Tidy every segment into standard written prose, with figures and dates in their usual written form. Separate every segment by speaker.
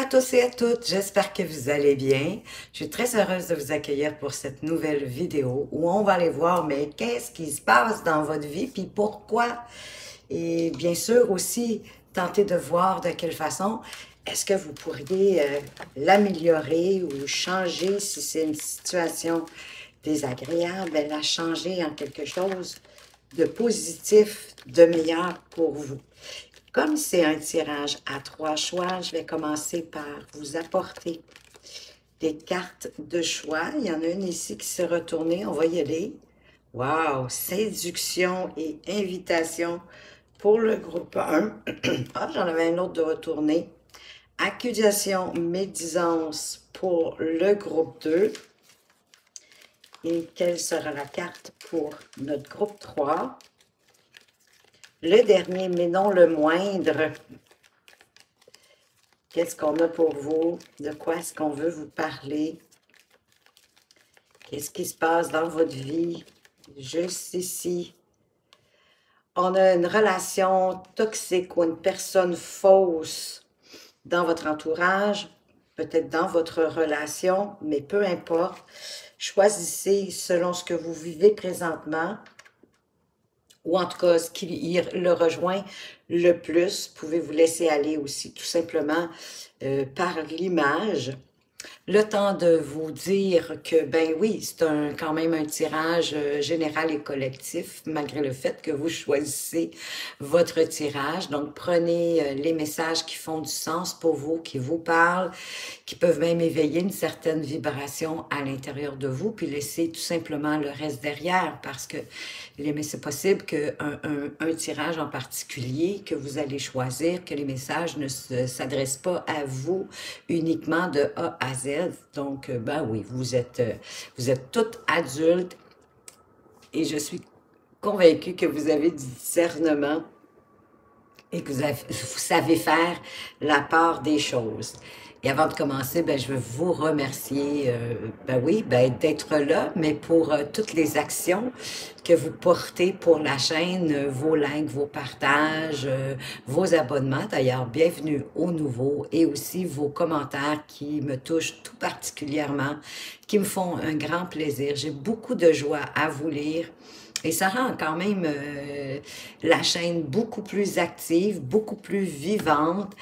Speaker 1: tous et à toutes, j'espère que vous allez bien. Je suis très heureuse de vous accueillir pour cette nouvelle vidéo où on va aller voir, mais qu'est-ce qui se passe dans votre vie, puis pourquoi? Et bien sûr aussi, tenter de voir de quelle façon est-ce que vous pourriez l'améliorer ou changer si c'est une situation désagréable, la changer en quelque chose de positif, de meilleur pour vous. Comme c'est un tirage à 3 choix, je vais commencer par vous apporter des cartes de choix. Il y en a une ici qui s'est retournée. On va y aller. Wow! Séduction et invitation pour le groupe 1. Ah, j'en avais un autre de retourner. Accusation, médisance pour le groupe 2. Et quelle sera la carte pour notre groupe 3? Le dernier, mais non le moindre. Qu'est-ce qu'on a pour vous? De quoi est-ce qu'on veut vous parler? Qu'est-ce qui se passe dans votre vie? Juste ici. On a une relation toxique ou une personne fausse dans votre entourage, peut-être dans votre relation, mais peu importe. Choisissez selon ce que vous vivez présentement, ou en tout cas ce qui le rejoint le plus. Vous pouvez vous laisser aller aussi tout simplement par l'image. Le temps de vous dire que, ben oui, c'est quand même un tirage général et collectif, malgré le fait que vous choisissez votre tirage. Donc, prenez les messages qui font du sens pour vous, qui vous parlent, qui peuvent même éveiller une certaine vibration à l'intérieur de vous, puis laissez tout simplement le reste derrière, parce que c'est possible qu'un un tirage en particulier que vous allez choisir, que les messages ne s'adressent pas à vous uniquement de A à Z. Donc, ben oui, vous êtes toutes adultes et je suis convaincue que vous avez du discernement et que vous savez faire la part des choses. Et avant de commencer, ben, je veux vous remercier, ben oui, ben, d'être là, mais pour toutes les actions que vous portez pour la chaîne, vos likes, vos partages, vos abonnements. D'ailleurs, bienvenue aux nouveaux et aussi vos commentaires qui me touchent tout particulièrement, qui me font un grand plaisir. J'ai beaucoup de joie à vous lire. Et ça rend quand même la chaîne beaucoup plus active, beaucoup plus vivante.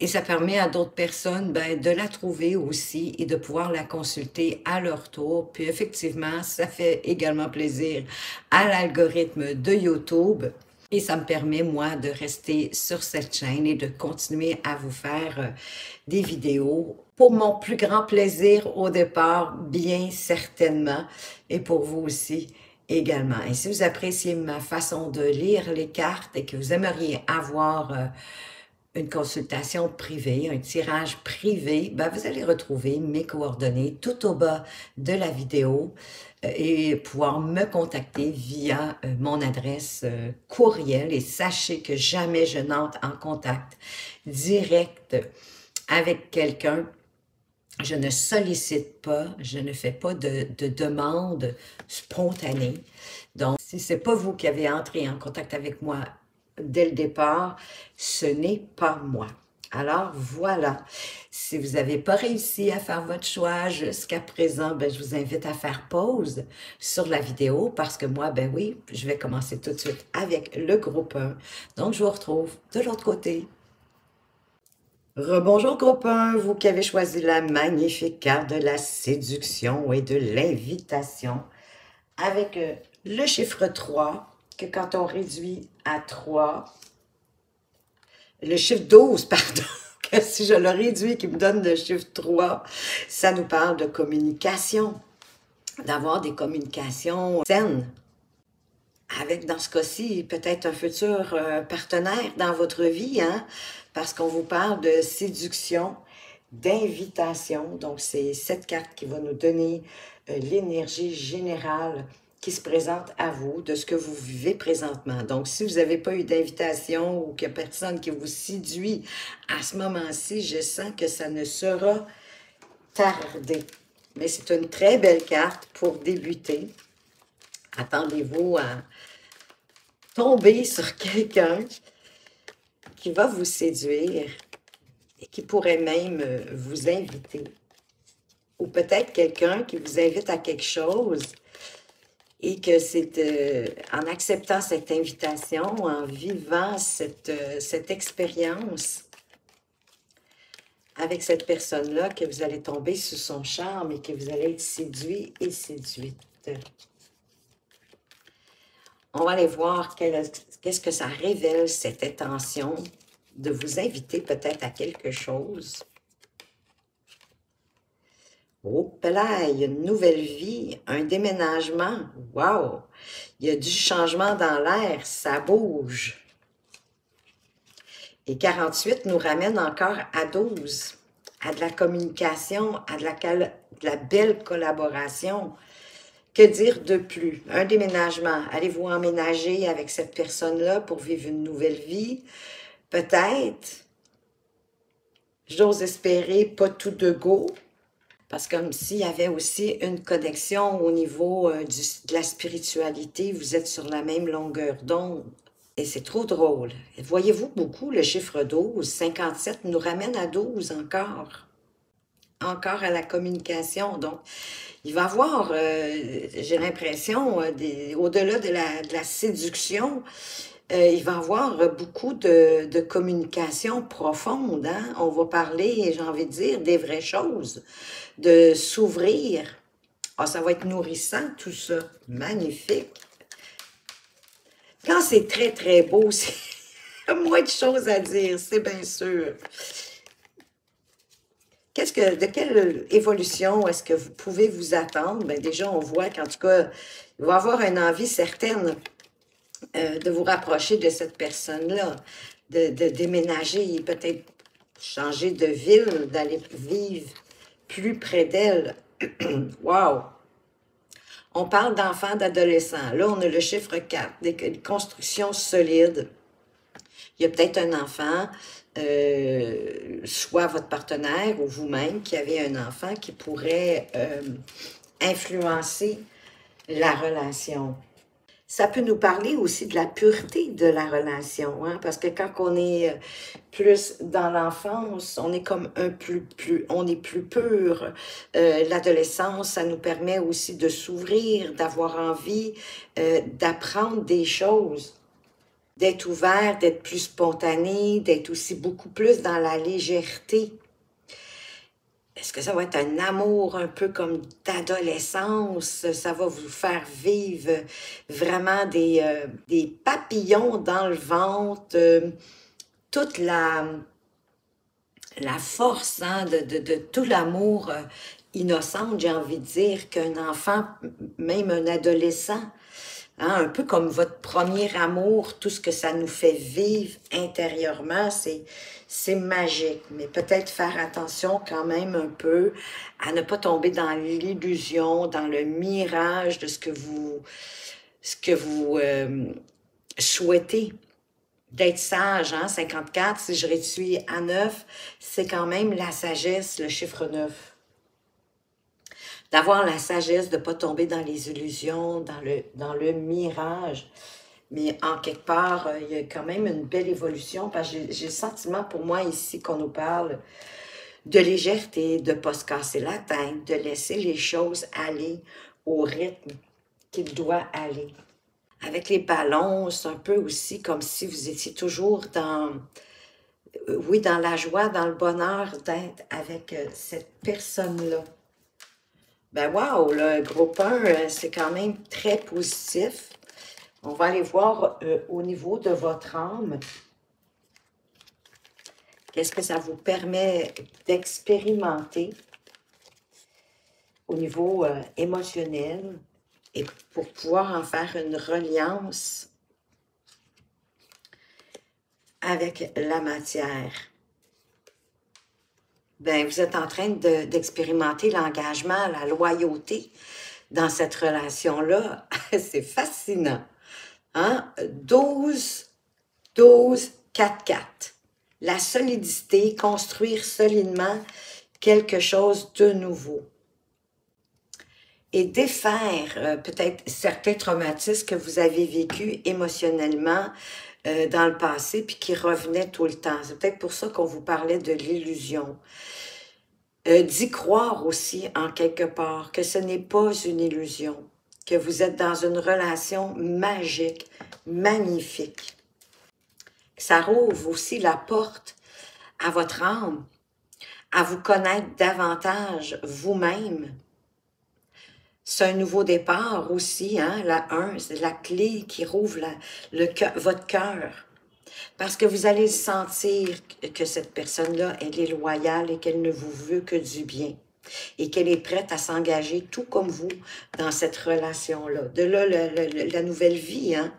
Speaker 1: Et ça permet à d'autres personnes ben, de la trouver aussi et de pouvoir la consulter à leur tour. Puis effectivement, ça fait également plaisir à l'algorithme de YouTube. Et ça me permet, moi, de rester sur cette chaîne et de continuer à vous faire des vidéos pour mon plus grand plaisir au départ, bien certainement, et pour vous aussi également. Et si vous appréciez ma façon de lire les cartes et que vous aimeriez avoir une consultation privée, un tirage privé, ben vous allez retrouver mes coordonnées tout au bas de la vidéo et pouvoir me contacter via mon adresse courriel. Et sachez que jamais je n'entre en contact direct avec quelqu'un. Je ne sollicite pas, je ne fais pas de demande spontanée. Donc, si ce n'est pas vous qui avez entré en contact avec moi dès le départ, ce n'est pas moi. Alors, voilà. Si vous n'avez pas réussi à faire votre choix jusqu'à présent, ben, je vous invite à faire pause sur la vidéo parce que moi, ben oui, je vais commencer tout de suite avec le groupe 1. Donc, je vous retrouve de l'autre côté. Rebonjour groupe 1, vous qui avez choisi la magnifique carte de la séduction et de l'invitation avec le chiffre 3, que quand on réduit à 3, le chiffre 12, pardon, que si je le réduis, qui me donne le chiffre 3, ça nous parle de communication, d'avoir des communications saines, avec, dans ce cas-ci, peut-être un futur partenaire dans votre vie, hein, parce qu'on vous parle de séduction, d'invitation. Donc, c'est cette carte qui va nous donner l'énergie générale qui se présente à vous, de ce que vous vivez présentement. Donc, si vous n'avez pas eu d'invitation ou qu'il n'y a personne qui vous séduit à ce moment-ci, je sens que ça ne sera tardé. Mais c'est une très belle carte pour débuter. Attendez-vous à tomber sur quelqu'un qui va vous séduire et qui pourrait même vous inviter. Ou peut-être quelqu'un qui vous invite à quelque chose et que c'est en acceptant cette invitation, en vivant cette expérience avec cette personne-là, que vous allez tomber sous son charme et que vous allez être séduit et séduite. On va aller voir qu'est-ce que ça révèle, cette intention de vous inviter peut-être à quelque chose. Oh, là, il y a une nouvelle vie, un déménagement. Wow! Il y a du changement dans l'air, ça bouge. Et 48 nous ramène encore à 12, à de la communication, à de la belle collaboration. Que dire de plus? Un déménagement. Allez-vous emménager avec cette personne-là pour vivre une nouvelle vie? Peut-être. J'ose espérer pas tout de go. Parce que comme s'il y avait aussi une connexion au niveau de la spiritualité, vous êtes sur la même longueur d'onde. Et c'est trop drôle. Voyez-vous beaucoup le chiffre 12, 57 nous ramène à 12 encore. Encore à la communication. Donc, il va y avoir, j'ai l'impression, au-delà de la séduction, il va y avoir beaucoup de communication profonde. Hein? On va parler, j'ai envie de dire, des vraies choses, de s'ouvrir. Ah, ça va être nourrissant, tout ça. Magnifique. Quand c'est très, très beau, c'est moins de choses à dire, c'est bien sûr. De quelle évolution est-ce que vous pouvez vous attendre? Bien, déjà, on voit qu'en tout cas, il va y avoir une envie certaine de vous rapprocher de cette personne-là, de déménager, peut-être changer de ville, d'aller vivre plus près d'elle. Wow! On parle d'enfants, d'adolescents. Là, on a le chiffre 4, des constructions solides. Il y a peut-être un enfant, soit votre partenaire ou vous-même qui avez un enfant qui pourrait influencer la relation. Ça peut nous parler aussi de la pureté de la relation, hein? Parce que quand on est plus dans l'enfance, on est comme on est plus pur. L'adolescence, ça nous permet aussi de s'ouvrir, d'avoir envie d'apprendre des choses, d'être ouvert, d'être plus spontané, d'être aussi beaucoup plus dans la légèreté. Est-ce que ça va être un amour un peu comme d'adolescence? Ça va vous faire vivre vraiment des papillons dans le ventre, toute la force hein, de tout l'amour innocent, j'ai envie de dire, qu'un enfant, même un adolescent, hein, un peu comme votre premier amour, tout ce que ça nous fait vivre intérieurement, c'est magique. Mais peut-être faire attention quand même un peu à ne pas tomber dans l'illusion, dans le mirage de ce que vous souhaitez. D'être sage, hein, 54, si je réduis à 9, c'est quand même la sagesse, le chiffre 9. D'avoir la sagesse de ne pas tomber dans les illusions, dans le mirage. Mais en quelque part, il y a quand même une belle évolution, parce que j'ai le sentiment pour moi ici qu'on nous parle de légèreté, de ne pas se casser la tête, de laisser les choses aller au rythme qu'il doit aller. Avec les ballons, c'est un peu aussi comme si vous étiez toujours oui, dans la joie, dans le bonheur d'être avec cette personne-là. Ben wow, le groupe 1, c'est quand même très positif. On va aller voir au niveau de votre âme. Qu'est-ce que ça vous permet d'expérimenter au niveau émotionnel et pour pouvoir en faire une reliance avec la matière. Ben, vous êtes en train d'expérimenter l'engagement, la loyauté dans cette relation-là. C'est fascinant. Hein? 12, 12, 4, 4. La solidité, construire solidement quelque chose de nouveau. Et défaire peut-être certains traumatismes que vous avez vécus émotionnellement, dans le passé, puis qui revenait tout le temps. C'est peut-être pour ça qu'on vous parlait de l'illusion. D'y croire aussi, en quelque part, que ce n'est pas une illusion, que vous êtes dans une relation magique, magnifique. Ça rouvre aussi la porte à votre âme, à vous connaître davantage vous-même. C'est un nouveau départ aussi, hein? La 1, c'est la clé qui rouvre votre cœur. Parce que vous allez sentir que cette personne-là, elle est loyale et qu'elle ne vous veut que du bien. Et qu'elle est prête à s'engager tout comme vous dans cette relation-là. De là, la nouvelle vie, hein?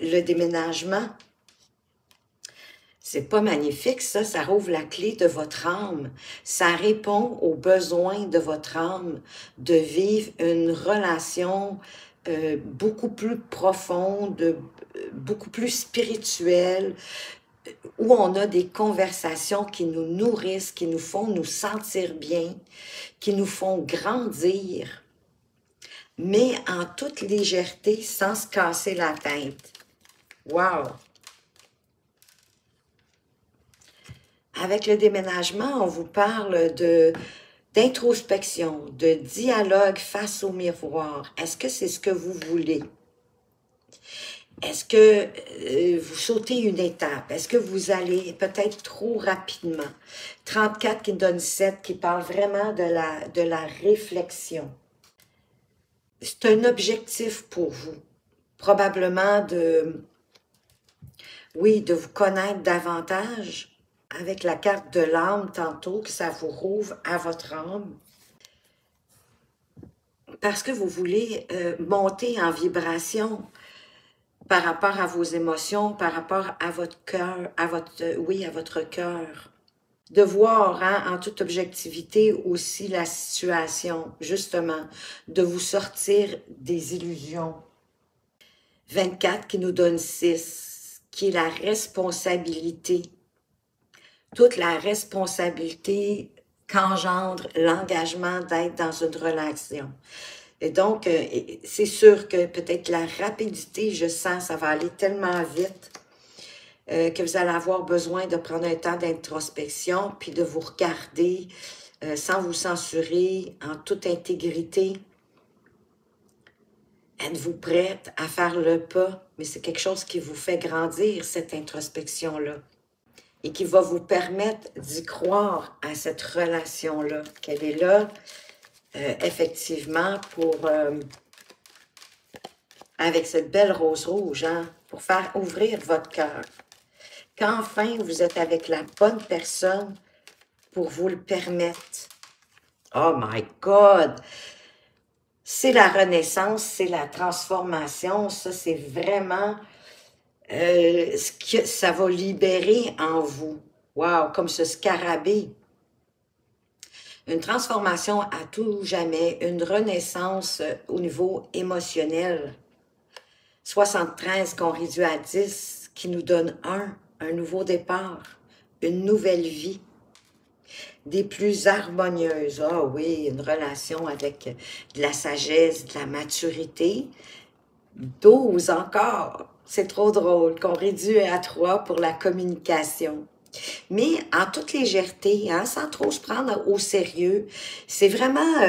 Speaker 1: Le déménagement. C'est pas magnifique, ça? Ça rouvre la clé de votre âme. Ça répond aux besoins de votre âme de vivre une relation beaucoup plus profonde, beaucoup plus spirituelle, où on a des conversations qui nous nourrissent, qui nous font nous sentir bien, qui nous font grandir, mais en toute légèreté, sans se casser la tête. Wow! Avec le déménagement, on vous parle d'introspection, de dialogue face au miroir. Est-ce que c'est ce que vous voulez? Est-ce que vous sautez une étape? Est-ce que vous allez peut-être trop rapidement? 34 qui donne 7, qui parle vraiment de la réflexion. C'est un objectif pour vous. Probablement oui, de vous connaître davantage avec la carte de l'âme tantôt, que ça vous rouvre à votre âme. Parce que vous voulez monter en vibration par rapport à vos émotions, par rapport à votre cœur, à votre cœur. De voir en toute objectivité aussi la situation, justement, de vous sortir des illusions. 24 qui nous donne 6, qui est la responsabilité. Toute la responsabilité qu'engendre l'engagement d'être dans une relation. Et donc, c'est sûr que peut-être la rapidité, je sens, ça va aller tellement vite que vous allez avoir besoin de prendre un temps d'introspection, puis de vous regarder sans vous censurer, en toute intégrité. Êtes-vous prête à faire le pas? Mais c'est quelque chose qui vous fait grandir, cette introspection-là, et qui va vous permettre d'y croire à cette relation-là, qu'elle est là, effectivement, avec cette belle rose rouge, hein, pour faire ouvrir votre cœur. Qu'enfin, vous êtes avec la bonne personne pour vous le permettre. Oh my God! C'est la renaissance, c'est la transformation. Ça, c'est vraiment ce que ça va libérer en vous. Wow! Comme ce scarabée. Une transformation à tout jamais, une renaissance au niveau émotionnel. 73 qu'on réduit à 10, qui nous donne un nouveau départ, une nouvelle vie, des plus harmonieuses. Ah oui, une relation avec de la sagesse, de la maturité. 12 encore, c'est trop drôle, qu'on réduit à 3 pour la communication. Mais en toute légèreté, hein, sans trop se prendre au sérieux, c'est vraiment...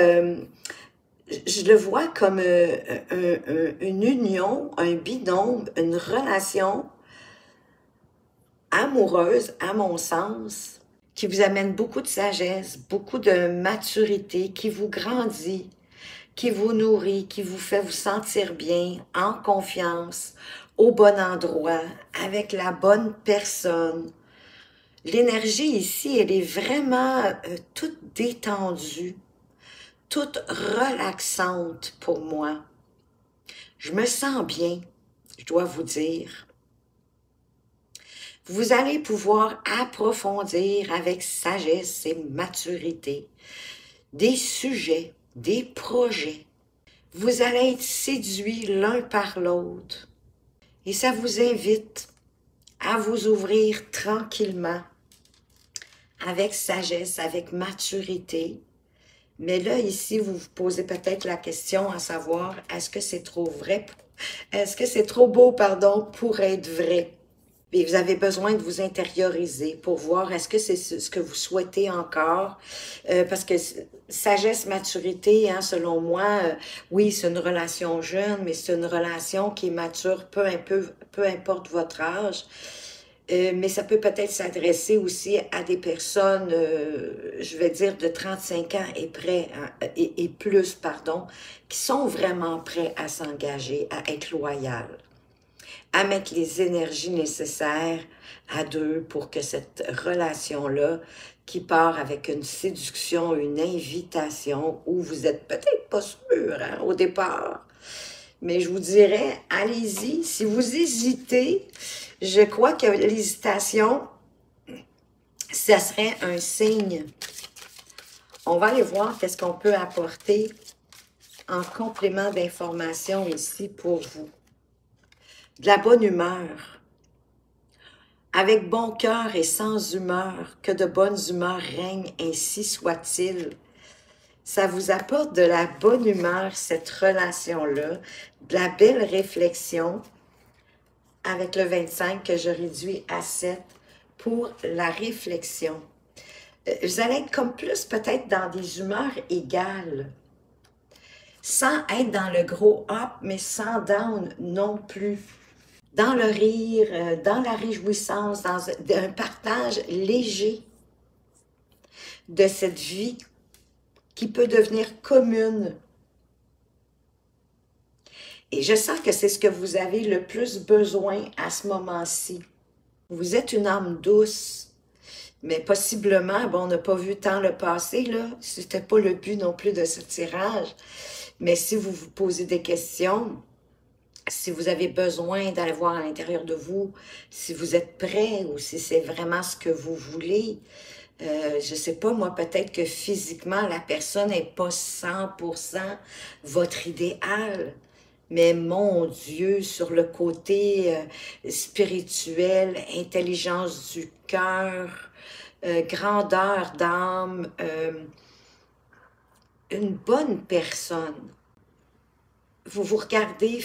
Speaker 1: je le vois comme une union, un binôme, une relation amoureuse, à mon sens, qui vous amène beaucoup de sagesse, beaucoup de maturité, qui vous grandit, qui vous nourrit, qui vous fait vous sentir bien, en confiance, au bon endroit, avec la bonne personne. L'énergie ici, elle est vraiment toute détendue, toute relaxante pour moi. Je me sens bien, je dois vous dire. Vous allez pouvoir approfondir avec sagesse et maturité des sujets, des projets. Vous allez être séduits l'un par l'autre et ça vous invite à vous ouvrir tranquillement, avec sagesse, avec maturité. Mais là, ici, vous vous posez peut-être la question à savoir, est-ce que c'est trop vrai? Est-ce que c'est trop beau, pardon, pour être vrai? Et vous avez besoin de vous intérioriser pour voir est-ce que c'est ce que vous souhaitez encore. Parce que sagesse, maturité, hein, selon moi, oui, c'est une relation jeune, mais c'est une relation qui est mature, peu importe votre âge. Mais ça peut peut-être s'adresser aussi à des personnes, je vais dire, de 35 ans et plus, pardon, qui sont vraiment prêts à s'engager, à être loyales, à mettre les énergies nécessaires à deux pour que cette relation-là, qui part avec une séduction, une invitation, où vous n'êtes peut-être pas sûr hein, au départ, mais je vous dirais, allez-y. Si vous hésitez, je crois que l'hésitation, ça serait un signe. On va aller voir qu'est-ce qu'on peut apporter en complément d'information ici pour vous. De la bonne humeur. Avec bon cœur et sans humeur, que de bonnes humeurs règnent, ainsi soit-il. Ça vous apporte de la bonne humeur, cette relation-là, de la belle réflexion, avec le 25 que je réduis à 7 pour la réflexion. Vous allez être comme plus peut-être dans des humeurs égales, sans être dans le gros up, mais sans down non plus. Dans le rire, dans la réjouissance, dans un partage léger de cette vie qui peut devenir commune. Et je sens que c'est ce que vous avez le plus besoin à ce moment-ci. Vous êtes une âme douce, mais possiblement, bon, on n'a pas vu tant le passé, là. C'était pas le but non plus de ce tirage. Mais si vous vous posez des questions, si vous avez besoin d'aller voir à l'intérieur de vous, si vous êtes prêt ou si c'est vraiment ce que vous voulez, je sais pas, moi, peut-être que physiquement, la personne n'est pas 100% votre idéal. Mais mon Dieu, sur le côté spirituel, intelligence du cœur, grandeur d'âme, une bonne personne. Vous vous regardez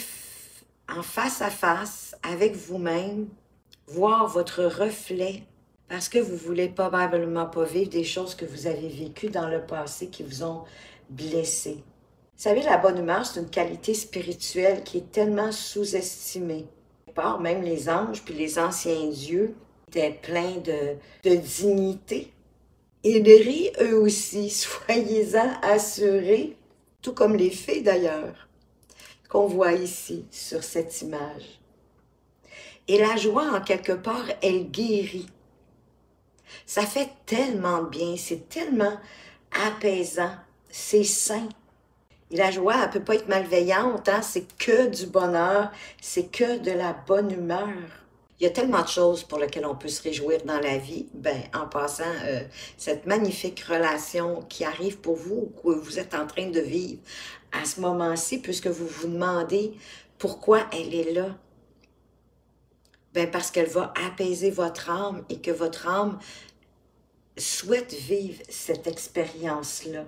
Speaker 1: en face à face avec vous-même, voir votre reflet, parce que vous ne voulez probablement pas vivre des choses que vous avez vécues dans le passé qui vous ont blessé. Vous savez, la bonne humeur, c'est une qualité spirituelle qui est tellement sous-estimée. Même les anges puis les anciens dieux étaient pleins de dignité. Ils rient eux aussi, soyez-en assurés, tout comme les fées d'ailleurs, qu'on voit ici sur cette image. Et la joie, en quelque part, elle guérit. Ça fait tellement de bien, c'est tellement apaisant, c'est sain. Et la joie, elle ne peut pas être malveillante, hein? C'est que du bonheur, c'est que de la bonne humeur. Il y a tellement de choses pour lesquelles on peut se réjouir dans la vie. Ben, en passant, cette magnifique relation qui arrive pour vous, que vous êtes en train de vivre à ce moment-ci, puisque vous vous demandez pourquoi elle est là. Ben, parce qu'elle va apaiser votre âme et que votre âme souhaite vivre cette expérience-là.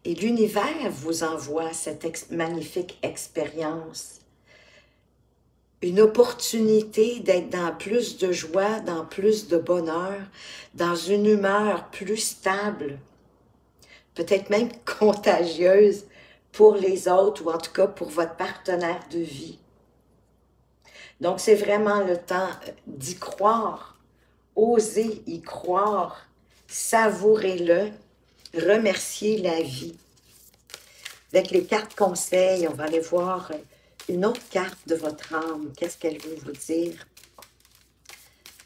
Speaker 1: Et l'univers vous envoie cette magnifique expérience. Une opportunité d'être dans plus de joie, dans plus de bonheur, dans une humeur plus stable, peut-être même contagieuse pour les autres ou en tout cas pour votre partenaire de vie. Donc c'est vraiment le temps d'y croire, osez y croire, savourez-le, remerciez la vie. Avec les cartes conseils, on va aller voir une autre carte de votre âme. Qu'est-ce qu'elle veut vous dire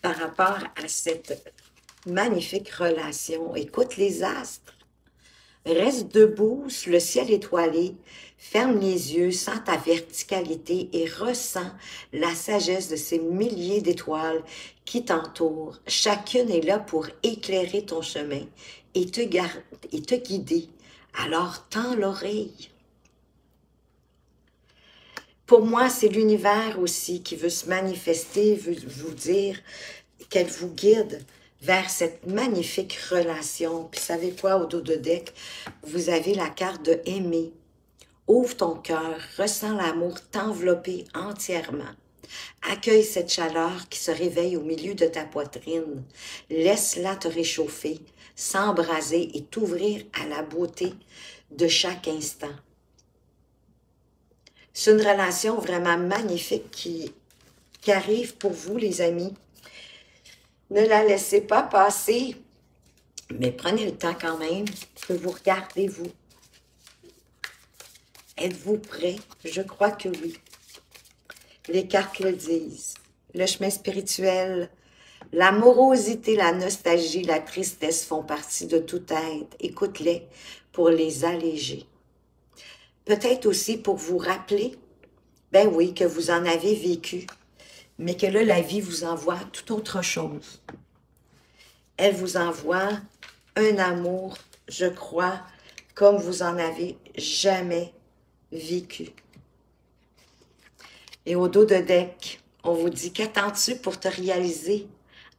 Speaker 1: par rapport à cette magnifique relation? Écoute les astres. Reste debout sous le ciel étoilé. Ferme les yeux, sens ta verticalité et ressens la sagesse de ces milliers d'étoiles qui t'entourent. Chacune est là pour éclairer ton chemin et te guider. Alors, tends l'oreille. Pour moi, c'est l'univers aussi qui veut se manifester, veut vous dire qu'elle vous guide vers cette magnifique relation. Puis, savez quoi, au dos de deck, vous avez la carte de aimer. Ouvre ton cœur, ressens l'amour t'envelopper entièrement. Accueille cette chaleur qui se réveille au milieu de ta poitrine. Laisse-la te réchauffer, s'embraser et t'ouvrir à la beauté de chaque instant. C'est une relation vraiment magnifique qui arrive pour vous, les amis. Ne la laissez pas passer, mais prenez le temps quand même de vous regarder, vous. Êtes-vous prêts? Je crois que oui. Les cartes le disent. Le chemin spirituel, l'amorosité, la nostalgie, la tristesse font partie de tout être. Écoute-les pour les alléger. Peut-être aussi pour vous rappeler, ben oui, que vous en avez vécu, mais que là, la vie vous envoie tout autre chose. Elle vous envoie un amour, je crois, comme vous en avez jamais vécu. Et au dos de deck, on vous dit, qu'attends-tu pour te réaliser?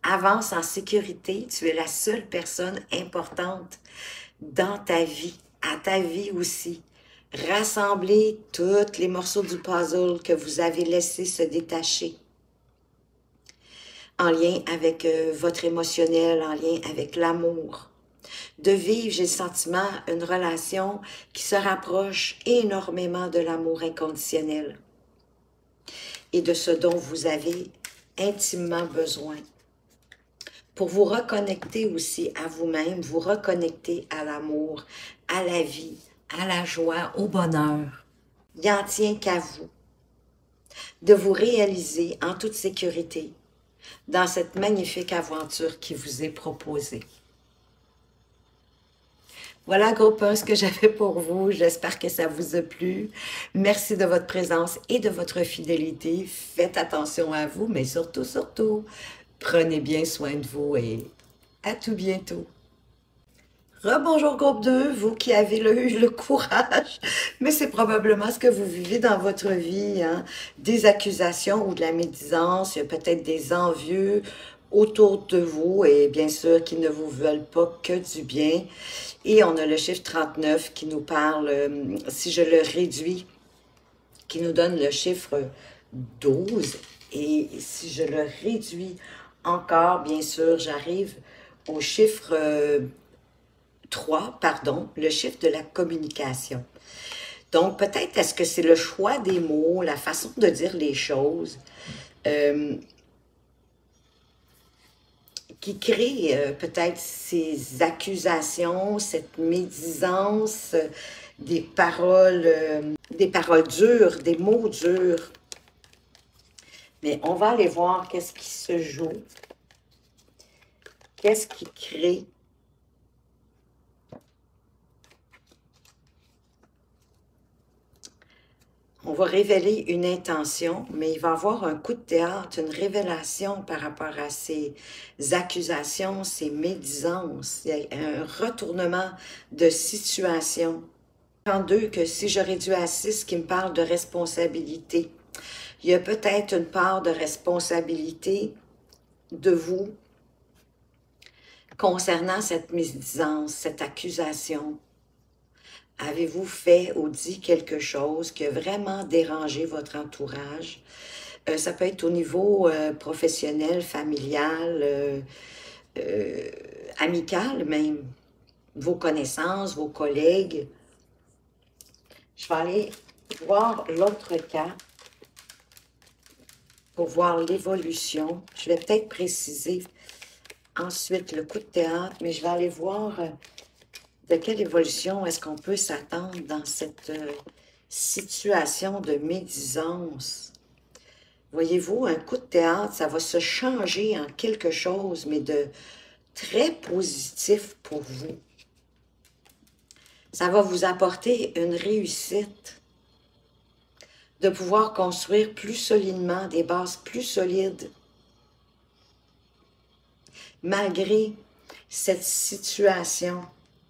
Speaker 1: Avance en sécurité, tu es la seule personne importante dans ta vie, à ta vie aussi. Rassemblez tous les morceaux du puzzle que vous avez laissé se détacher en lien avec votre émotionnel, en lien avec l'amour. De vivre, j'ai le sentiment, une relation qui se rapproche énormément de l'amour inconditionnel et de ce dont vous avez intimement besoin. Pour vous reconnecter aussi à vous-même, vous reconnecter à l'amour, à la vie, à la joie, au bonheur. Il n'en tient qu'à vous de vous réaliser en toute sécurité dans cette magnifique aventure qui vous est proposée. Voilà, groupe 1, ce que j'avais pour vous. J'espère que ça vous a plu. Merci de votre présence et de votre fidélité. Faites attention à vous, mais surtout, surtout, prenez bien soin de vous et à tout bientôt. Rebonjour groupe 2, vous qui avez eu le courage, mais c'est probablement ce que vous vivez dans votre vie, hein? Des accusations ou de la médisance, il y a peut-être des envieux autour de vous et bien sûr qui ne vous veulent pas que du bien. Et on a le chiffre 39 qui nous parle, si je le réduis, qui nous donne le chiffre 12. Et si je le réduis encore, bien sûr, j'arrive au chiffre 3, pardon, le chiffre de la communication. Donc, peut-être est-ce que c'est le choix des mots, la façon de dire les choses qui crée peut-être ces accusations, cette médisance, des paroles dures, des mots durs. Mais on va aller voir qu'est-ce qui se joue, qu'est-ce qui crée. On va révéler une intention, mais il va y avoir un coup de théâtre, une révélation par rapport à ces accusations, ces médisances. Il y a un retournement de situation. 32, que si je réduis à 6, qui me parle de responsabilité. Il y a peut-être une part de responsabilité de vous concernant cette médisance, cette accusation. Avez-vous fait ou dit quelque chose qui a vraiment dérangé votre entourage? Ça peut être au niveau professionnel, familial, amical même. Vos connaissances, vos collègues. Je vais aller voir l'autre cas pour voir l'évolution. Je vais peut-être préciser ensuite le coup de théâtre, mais je vais aller voir de quelle évolution est-ce qu'on peut s'attendre dans cette situation de médisance. Voyez-vous, un coup de théâtre, ça va se changer en quelque chose, mais de très positif pour vous. Ça va vous apporter une réussite, de pouvoir construire plus solidement, des bases plus solides, malgré cette situation.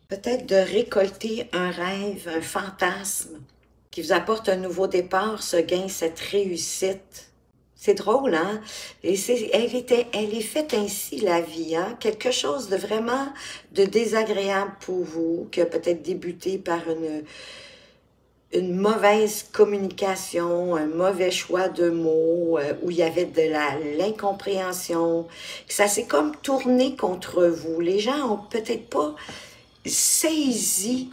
Speaker 1: Peut-être de récolter un rêve, un fantasme qui vous apporte un nouveau départ, ce gain, cette réussite. C'est drôle, hein? Et elle est faite ainsi, la vie, hein? Quelque chose de vraiment de désagréable pour vous, qui a peut-être débuté par une mauvaise communication, un mauvais choix de mots, où il y avait de l'incompréhension, que ça s'est comme tourné contre vous. Les gens ont peut-être pas saisi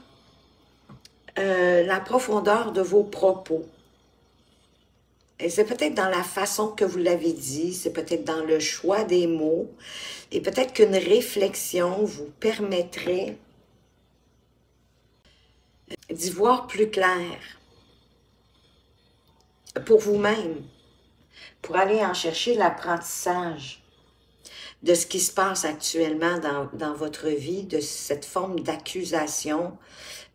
Speaker 1: la profondeur de vos propos. Et c'est peut-être dans la façon que vous l'avez dit, c'est peut-être dans le choix des mots, et peut-être qu'une réflexion vous permettrait d'y voir plus clair pour vous-même, pour aller en chercher l'apprentissage de ce qui se passe actuellement dans votre vie, de cette forme d'accusation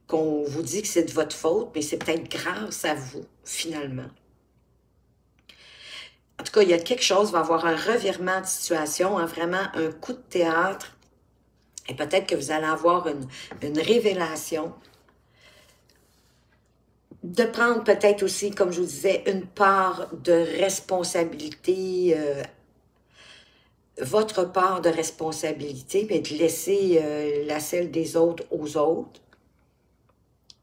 Speaker 1: qu'on vous dit que c'est de votre faute, mais c'est peut-être grâce à vous, finalement. En tout cas, il y a quelque chose, va avoir un revirement de situation, hein, vraiment un coup de théâtre, et peut-être que vous allez avoir une révélation, de prendre peut-être aussi, comme je vous disais, une part de responsabilité, votre part de responsabilité, mais de laisser la celle des autres aux autres,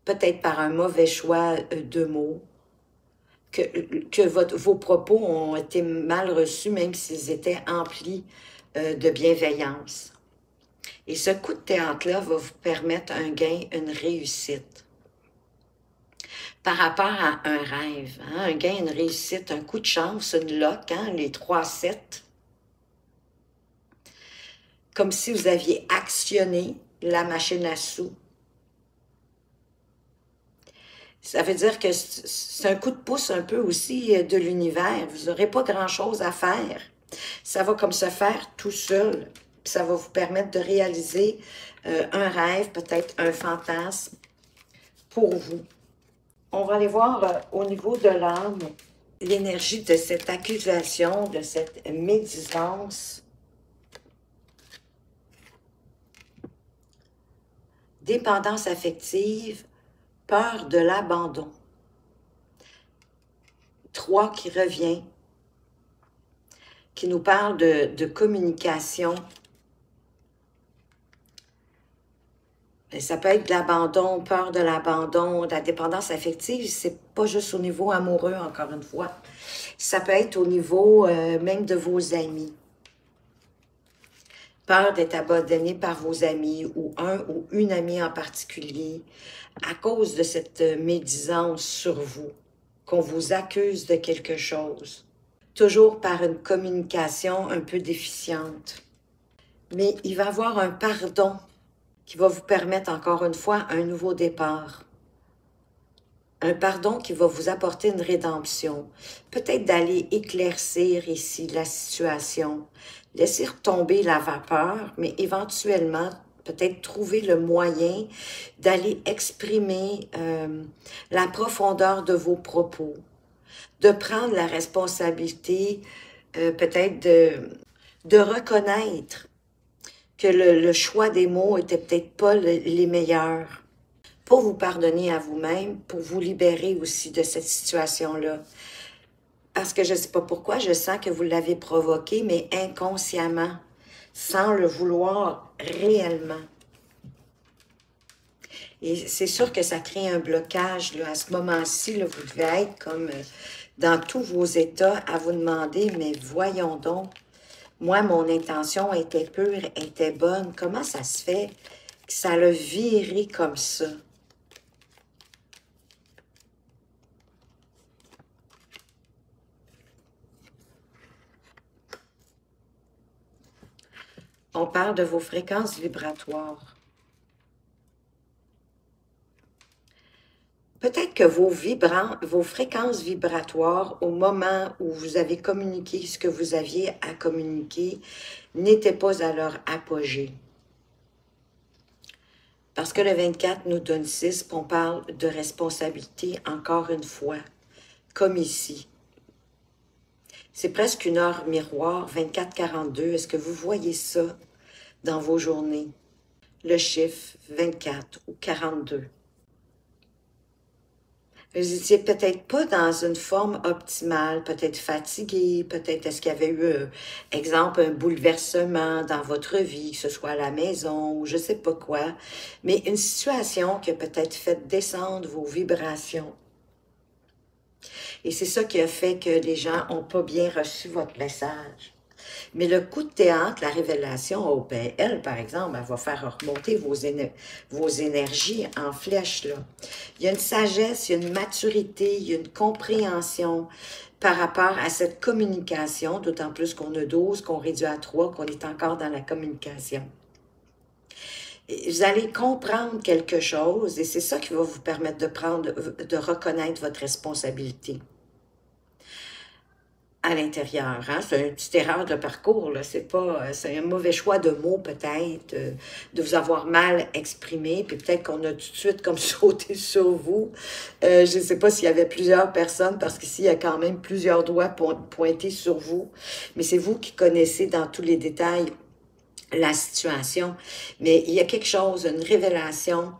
Speaker 1: peut-être par un mauvais choix de mots, que vos propos ont été mal reçus, même s'ils étaient emplis de bienveillance. Et ce coup de théâtre-là va vous permettre un gain, une réussite. Par rapport à un rêve, hein, un gain, une réussite, un coup de chance, une loque, hein, les 3-7. Comme si vous aviez actionné la machine à sous. Ça veut dire que c'est un coup de pouce un peu aussi de l'univers. Vous n'aurez pas grand-chose à faire. Ça va comme se faire tout seul. Ça va vous permettre de réaliser un rêve, peut-être un fantasme pour vous. On va aller voir au niveau de l'âme, l'énergie de cette accusation, de cette médisance. Dépendance affective, peur de l'abandon. 3 qui revient, qui nous parle de communication. Et ça peut être de l'abandon, peur de l'abandon, de la dépendance affective. C'est pas juste au niveau amoureux, encore une fois. Ça peut être au niveau même de vos amis. Peur d'être abandonné par vos amis ou un ou une amie en particulier à cause de cette médisance sur vous, qu'on vous accuse de quelque chose. Toujours par une communication un peu déficiente. Mais il va y avoir un pardon qui va vous permettre encore une fois un nouveau départ. Un pardon qui va vous apporter une rédemption. Peut-être d'aller éclaircir ici la situation. Laisser retomber la vapeur, mais éventuellement, peut-être trouver le moyen d'aller exprimer la profondeur de vos propos. De prendre la responsabilité, peut-être de reconnaître que le choix des mots était peut-être pas les meilleurs. Pour vous pardonner à vous-même, pour vous libérer aussi de cette situation-là. Parce que je ne sais pas pourquoi, je sens que vous l'avez provoqué, mais inconsciemment, sans le vouloir réellement. Et c'est sûr que ça crée un blocage. Là. À ce moment-ci, vous devez être comme dans tous vos états à vous demander, mais voyons donc, moi, mon intention était pure, était bonne. Comment ça se fait que ça l'a viré comme ça? On parle de vos fréquences vibratoires. Peut-être que vos fréquences vibratoires, au moment où vous avez communiqué ce que vous aviez à communiquer, n'étaient pas à leur apogée. Parce que le 24 nous donne 6, on parle de responsabilité encore une fois, comme ici. C'est presque une heure miroir, 24-42. Est-ce que vous voyez ça dans vos journées? Le chiffre 24 ou 42. Vous étiez peut-être pas dans une forme optimale, peut-être fatigué, peut-être est-ce qu'il y avait eu, exemple, un bouleversement dans votre vie, que ce soit à la maison ou je sais pas quoi, mais une situation qui a peut-être fait descendre vos vibrations. Et c'est ça qui a fait que les gens n'ont pas bien reçu votre message. Mais le coup de théâtre, la révélation, oh, ben, elle, par exemple, elle va faire remonter vos énergies en flèche, là. Il y a une sagesse, il y a une maturité, il y a une compréhension par rapport à cette communication, d'autant plus qu'on a 12, qu'on réduit à 3, qu'on est encore dans la communication. Et vous allez comprendre quelque chose, et c'est ça qui va vous permettre de reconnaître votre responsabilité à l'intérieur. Hein? C'est une petite erreur de parcours, là. C'est pas, c'est un mauvais choix de mots peut-être, de vous avoir mal exprimé, puis peut-être qu'on a tout de suite comme sauté sur vous. Je ne sais pas s'il y avait plusieurs personnes, parce qu'ici, il y a quand même plusieurs doigts pointés sur vous, mais c'est vous qui connaissez dans tous les détails la situation. Mais il y a quelque chose, une révélation,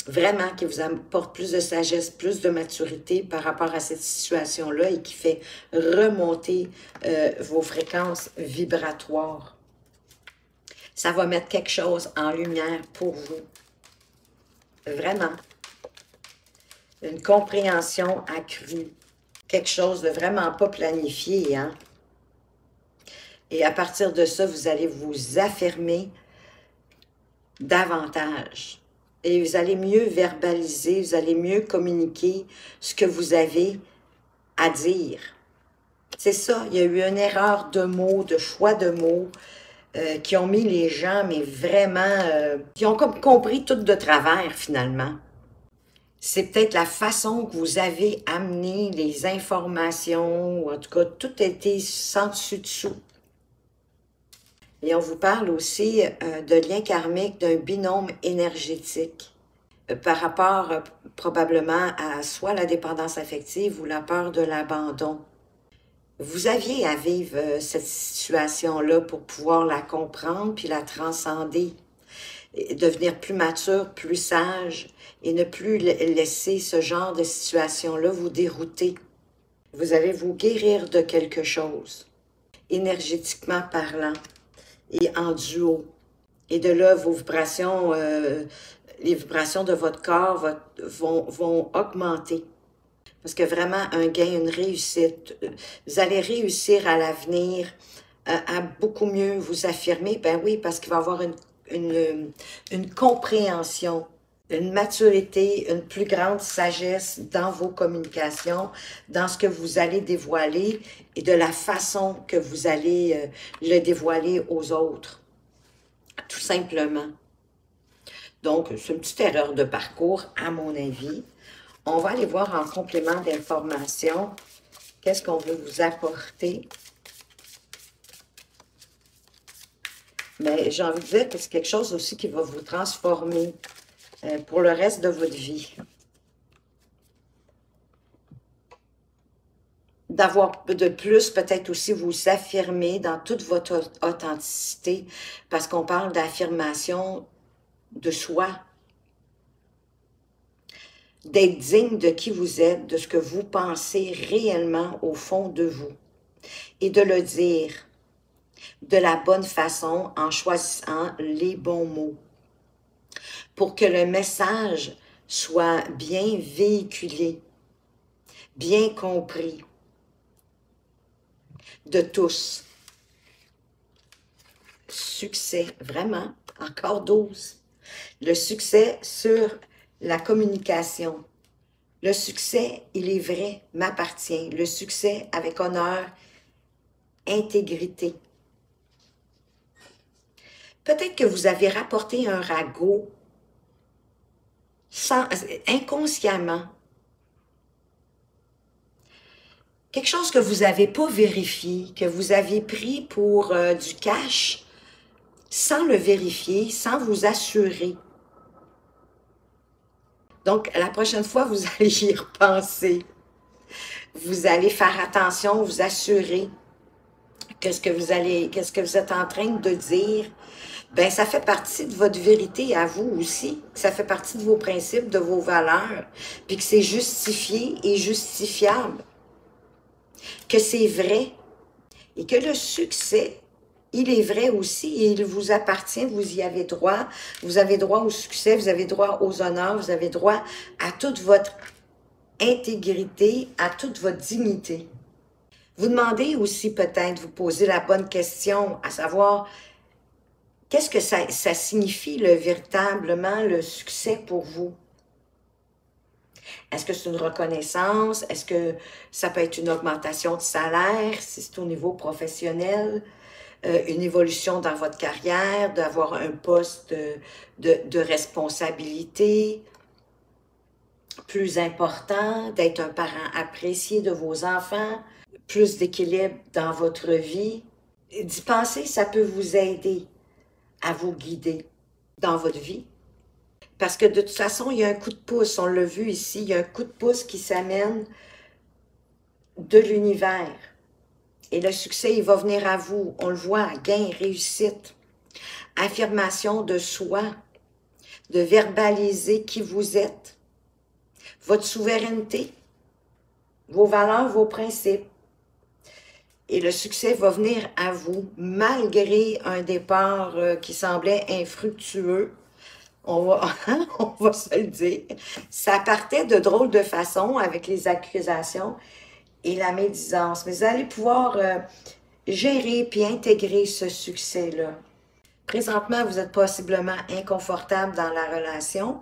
Speaker 1: vraiment qui vous apporte plus de sagesse, plus de maturité par rapport à cette situation-là et qui fait remonter vos fréquences vibratoires. Ça va mettre quelque chose en lumière pour vous. Vraiment. Une compréhension accrue. Quelque chose de vraiment pas planifié, hein? Et à partir de ça, vous allez vous affirmer davantage. Et vous allez mieux verbaliser, vous allez mieux communiquer ce que vous avez à dire. C'est ça, il y a eu une erreur de mots, de choix de mots, qui ont mis les gens, mais vraiment, qui ont comme compris tout de travers finalement. C'est peut-être la façon que vous avez amené les informations, ou en tout cas, tout a été sans dessus-dessous. Et on vous parle aussi de lien karmique, d'un binôme énergétique par rapport probablement à soit la dépendance affective ou la peur de l'abandon. Vous aviez à vivre cette situation-là pour pouvoir la comprendre puis la transcender, et devenir plus mature, plus sage et ne plus laisser ce genre de situation-là vous dérouter. Vous allez vous guérir de quelque chose, énergétiquement parlant, et en duo. Et de là, vos vibrations, les vibrations de votre corps vont augmenter. Parce que vraiment, un gain, une réussite, vous allez réussir à l'avenir à beaucoup mieux vous affirmer. Ben oui, parce qu'il va y avoir une compréhension, une maturité, une plus grande sagesse dans vos communications, dans ce que vous allez dévoiler et de la façon que vous allez le dévoiler aux autres, tout simplement. Donc, c'est une petite erreur de parcours, à mon avis. On va aller voir en complément d'information qu'est-ce qu'on veut vous apporter. Mais j'ai envie de dire que c'est quelque chose aussi qui va vous transformer pour le reste de votre vie. D'avoir de plus, peut-être aussi vous affirmer dans toute votre authenticité, parce qu'on parle d'affirmation de soi, d'être digne de qui vous êtes, de ce que vous pensez réellement au fond de vous, et de le dire de la bonne façon en choisissant les bons mots, pour que le message soit bien véhiculé, bien compris de tous. Succès, vraiment, encore 12. Le succès sur la communication. Le succès, il est vrai, m'appartient. Le succès avec honneur, intégrité. Peut-être que vous avez rapporté un ragot inconsciemment. Quelque chose que vous n'avez pas vérifié, que vous avez pris pour du cash, sans le vérifier, sans vous assurer. Donc, la prochaine fois, vous allez y repenser. Vous allez faire attention, vous assurer qu'est-ce que vous êtes en train de dire, ben ça fait partie de votre vérité à vous aussi, ça fait partie de vos principes, de vos valeurs, puis que c'est justifié et justifiable, que c'est vrai, et que le succès, il est vrai aussi, et il vous appartient, vous y avez droit, vous avez droit au succès, vous avez droit aux honneurs, vous avez droit à toute votre intégrité, à toute votre dignité. Vous demandez aussi peut-être, vous posez la bonne question, à savoir, qu'est-ce que ça signifie véritablement le succès pour vous? Est-ce que c'est une reconnaissance? Est-ce que ça peut être une augmentation de salaire, si c'est au niveau professionnel? Une évolution dans votre carrière, d'avoir un poste de responsabilité plus important, d'être un parent apprécié de vos enfants, plus d'équilibre dans votre vie. D'y penser, ça peut vous aider à vous guider dans votre vie. Parce que de toute façon, il y a un coup de pouce, on l'a vu ici, il y a un coup de pouce qui s'amène de l'univers. Et le succès, il va venir à vous. On le voit, gain, réussite, affirmation de soi, de verbaliser qui vous êtes, votre souveraineté, vos valeurs, vos principes. Et le succès va venir à vous, malgré un départ qui semblait infructueux. On va se le dire. Ça partait de drôles de façon avec les accusations et la médisance. Mais vous allez pouvoir gérer puis intégrer ce succès-là. Présentement, vous êtes possiblement inconfortable dans la relation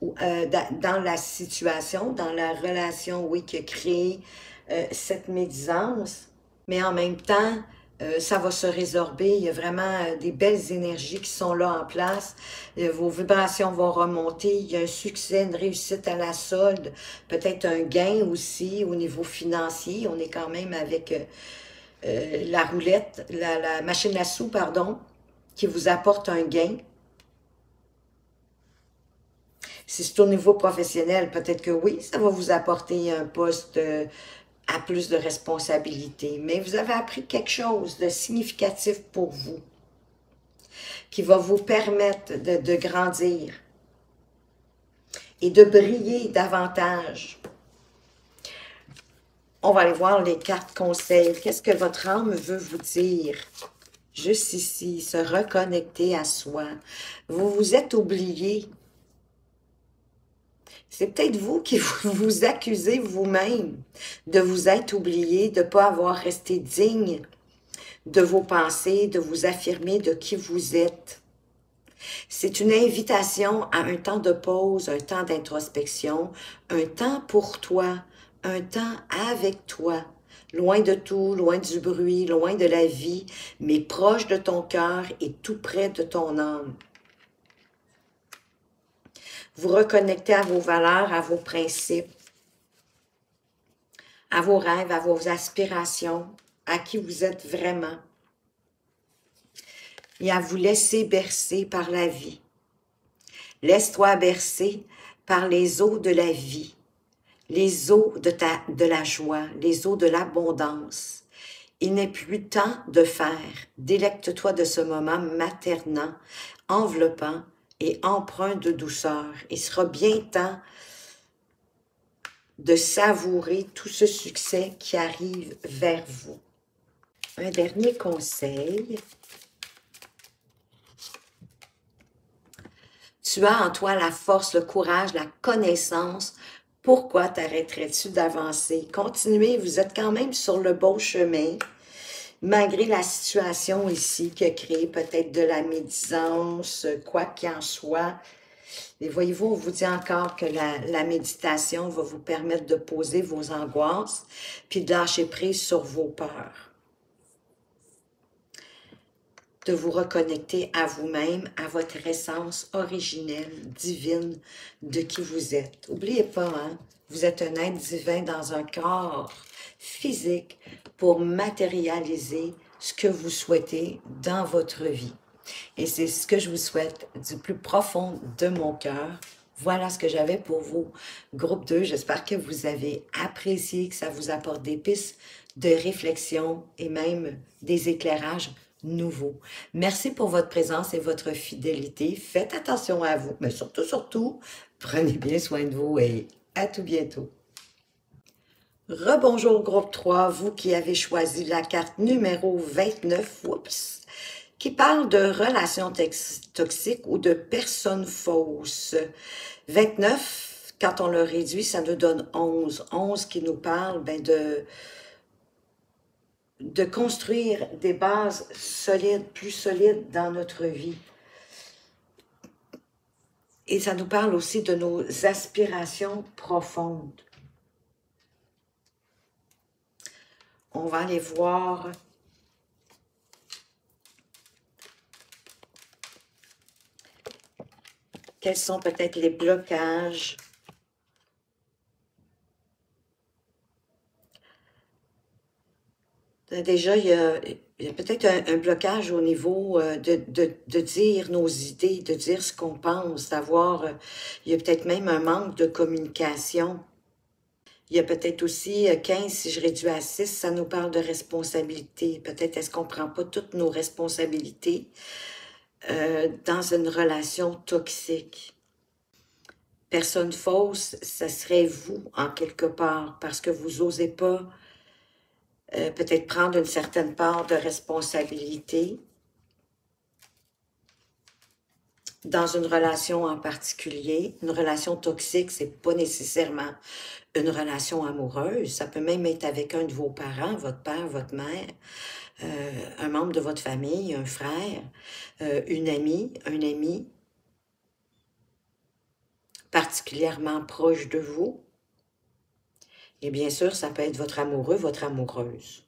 Speaker 1: ou dans la situation, dans la relation, oui, qui a créé cette médisance. Mais en même temps, ça va se résorber. Il y a vraiment des belles énergies qui sont là en place. Vos vibrations vont remonter. Il y a un succès, une réussite à la solde. Peut-être un gain aussi au niveau financier. On est quand même avec la roulette, la machine à sous, pardon, qui vous apporte un gain. Si c'est au niveau professionnel, peut-être que oui, ça va vous apporter un poste à plus de responsabilité. Mais vous avez appris quelque chose de significatif pour vous, qui va vous permettre de grandir et de briller davantage. On va aller voir les cartes conseils. Qu'est-ce que votre âme veut vous dire? Juste ici, se reconnecter à soi. Vous vous êtes oublié. C'est peut-être vous qui vous accusez vous-même de vous être oublié, de ne pas avoir resté digne de vos pensées, de vous affirmer de qui vous êtes. C'est une invitation à un temps de pause, un temps d'introspection, un temps pour toi, un temps avec toi, loin de tout, loin du bruit, loin de la vie, mais proche de ton cœur et tout près de ton âme. Vous reconnectez à vos valeurs, à vos principes, à vos rêves, à vos aspirations, à qui vous êtes vraiment. Et à vous laisser bercer par la vie. Laisse-toi bercer par les eaux de la vie, les eaux de la joie, les eaux de l'abondance. Il n'est plus temps de faire. Délecte-toi de ce moment maternant, enveloppant et empreint de douceur. Il sera bien temps de savourer tout ce succès qui arrive vers vous. Un dernier conseil. Tu as en toi la force, le courage, la connaissance. Pourquoi t'arrêterais-tu d'avancer? Continuez, vous êtes quand même sur le bon chemin, malgré la situation ici qui a créé peut-être de la médisance, quoi qu'il en soit. Et voyez-vous, on vous dit encore que la méditation va vous permettre de poser vos angoisses, puis de lâcher prise sur vos peurs. De vous reconnecter à vous-même, à votre essence originelle, divine, de qui vous êtes. N'oubliez pas, hein, vous êtes un être divin dans un corps physique pour matérialiser ce que vous souhaitez dans votre vie. Et c'est ce que je vous souhaite du plus profond de mon cœur. Voilà ce que j'avais pour vous. Groupe 2, j'espère que vous avez apprécié, que ça vous apporte des pistes de réflexion et même des éclairages nouveaux. Merci pour votre présence et votre fidélité. Faites attention à vous, mais surtout, prenez bien soin de vous et à tout bientôt. Rebonjour groupe 3, vous qui avez choisi la carte numéro 29, oups, qui parle de relations toxiques ou de personnes fausses. 29, quand on le réduit, ça nous donne 11. 11 qui nous parle de construire des bases solides, plus solides dans notre vie. Et ça nous parle aussi de nos aspirations profondes. On va aller voir quels sont peut-être les blocages. Déjà, il y a peut-être un blocage au niveau de dire nos idées, de dire ce qu'on pense, d'avoir, il y a peut-être même un manque de communication. Il y a peut-être aussi 15, si je réduis à 6, ça nous parle de responsabilité. Peut-être est-ce qu'on ne prend pas toutes nos responsabilités dans une relation toxique. Personne fausse, ça serait vous en quelque part, parce que vous n'osez pas peut-être prendre une certaine part de responsabilité dans une relation en particulier. Une relation toxique, c'est pas nécessairement une relation amoureuse. Ça peut même être avec un de vos parents, votre père, votre mère, un membre de votre famille, un frère, une amie, un ami particulièrement proche de vous. Et bien sûr, ça peut être votre amoureux, votre amoureuse.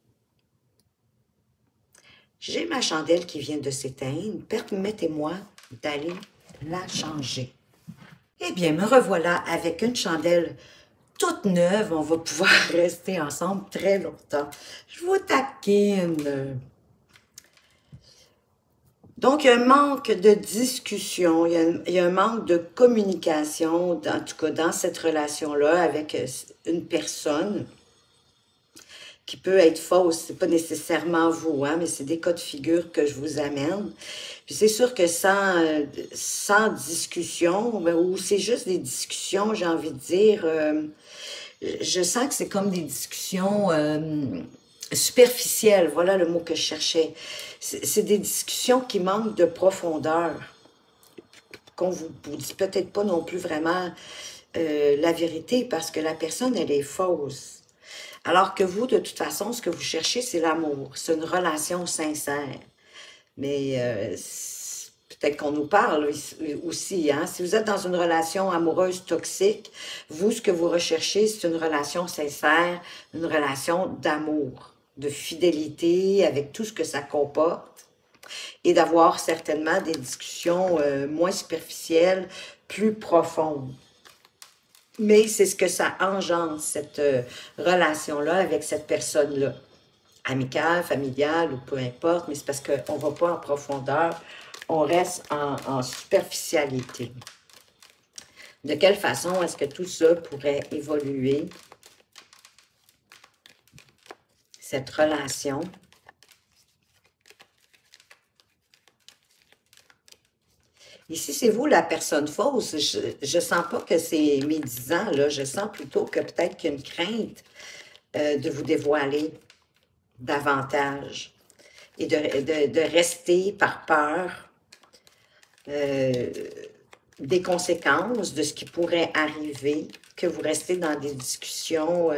Speaker 1: J'ai ma chandelle qui vient de s'éteindre. Permettez-moi d'aller la changer. Eh bien, me revoilà avec une chandelle toute neuve. On va pouvoir rester ensemble très longtemps. Je vous taquine. Donc, il y a un manque de discussion, il y a un manque de communication, en tout cas dans cette relation-là, avec une personne qui peut être fausse. C'est pas nécessairement vous, hein, mais c'est des cas de figure que je vous amène. Puis c'est sûr que sans discussion, ou c'est juste des discussions, j'ai envie de dire, je sens que c'est comme des discussions superficielles, voilà le mot que je cherchais. C'est des discussions qui manquent de profondeur, qu'on vous dit peut-être pas non plus vraiment la vérité, parce que la personne, elle est fausse. Alors que vous, de toute façon, ce que vous cherchez, c'est l'amour, c'est une relation sincère. Mais peut-être qu'on nous parle aussi, hein? Si vous êtes dans une relation amoureuse toxique, vous, ce que vous recherchez, c'est une relation sincère, une relation d'amour, de fidélité, avec tout ce que ça comporte, et d'avoir certainement des discussions moins superficielles, plus profondes. Mais c'est ce que ça engendre, cette relation-là avec cette personne-là. Amicale, familiale ou peu importe, mais c'est parce qu'on ne va pas en profondeur, on reste en superficialité. De quelle façon est-ce que tout ça pourrait évoluer, cette relation? Ici, c'est vous la personne fausse. Je ne sens pas que c'est médisant, là. Je sens plutôt que peut-être qu'il y a une crainte de vous dévoiler davantage et de rester par peur des conséquences de ce qui pourrait arriver, que vous restez dans des discussions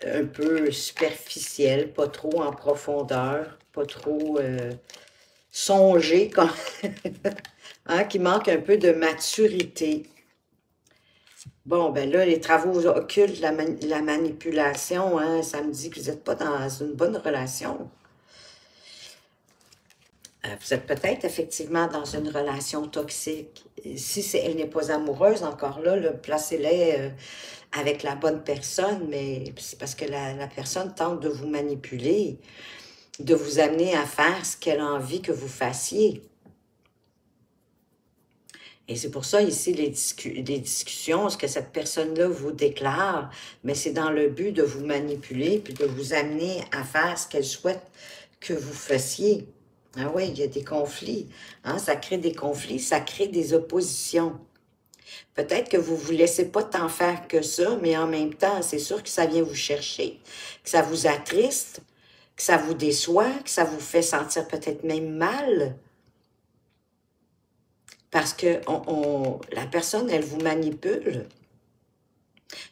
Speaker 1: un peu superficielles, pas trop en profondeur, pas trop songées, hein, qui manque un peu de maturité. Bon, ben là, les travaux occultes, la manipulation, hein, ça me dit que vous n'êtes pas dans une bonne relation. Vous êtes peut-être effectivement dans une relation toxique. Si elle n'est pas amoureuse, encore là, placez-la avec la bonne personne, mais c'est parce que la personne tente de vous manipuler, de vous amener à faire ce qu'elle a envie que vous fassiez. Et c'est pour ça, ici, les discussions, ce que cette personne-là vous déclare, mais c'est dans le but de vous manipuler, puis de vous amener à faire ce qu'elle souhaite que vous fassiez. Ah oui, il y a des conflits. Hein? Ça crée des conflits, ça crée des oppositions. Peut-être que vous ne vous laissez pas tant faire que ça, mais en même temps, c'est sûr que ça vient vous chercher, que ça vous attriste, que ça vous déçoit, que ça vous fait sentir peut-être même mal. Parce que la personne, elle vous manipule.